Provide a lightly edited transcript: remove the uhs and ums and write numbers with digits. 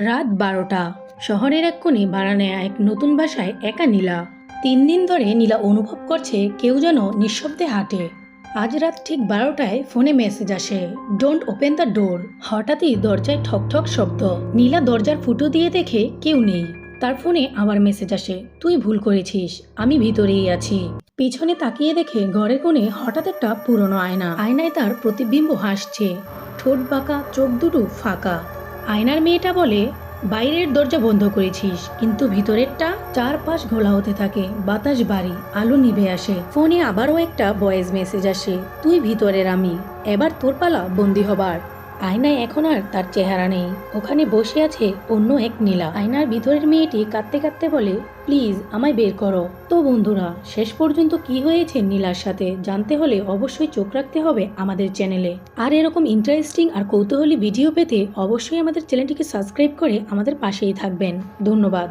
রাত 12টা। শহরের এক কোণে ভাড়া নেয়া এক নতুন বাসায় একা নীলা। 3 দিন ধরে নীলা অনুভব করছে কেউ যেন নিঃশব্দে হাঁটে। আজ রাত ঠিক 12টায় ফোনে মেসেজ আসে, ডোন্ট ওপেন দ্য ডোর। হঠাৎই দরজায় ঠক ঠক শব্দ। নীলা দরজার ফুটো দিয়ে দেখে কেউ নেই। তার ফোনে আবার মেসেজ আসে, তুই ভুল করেছিস, আমি ভিতরেই আছি। পিছনে তাকিয়ে দেখে ঘরের কোণে হঠাৎ একটা পুরনো আয়না। আয়নায় তার প্রতিবিম্ব হাসছে, ঠোঁট বাঁকা, চোখ দুটো ফাঁকা। আয়নার মেয়েটা বলে, বাইরের দরজা বন্ধ করেছিস কিন্তু ভিতরেরটা। চারপাশ ঘোলা হতে থাকে, বাতাস বাড়ি, আলো নিভে আসে। ফোনে আবারও একটা ভয়েস মেসেজ আসে, তুই ভিতরের আমি, এবার তোর পালা বন্দি হবার। আয়নায় এখন আর তার চেহারা নেই, ওখানে বসে আছে অন্য এক নীলা। আয়নার ভিতরের মেয়েটি কাঁদতে কাঁদতে বলে, প্লিজ আমায় বের করো। তো বন্ধুরা, শেষ পর্যন্ত কি হয়েছে নীলার সাথে জানতে হলে অবশ্যই চোখ রাখতে হবে আমাদের চ্যানেলে। আর এরকম ইন্টারেস্টিং আর কৌতূহলী ভিডিও পেতে অবশ্যই আমাদের চ্যানেলটিকে সাবস্ক্রাইব করে আমাদের পাশেই থাকবেন। ধন্যবাদ।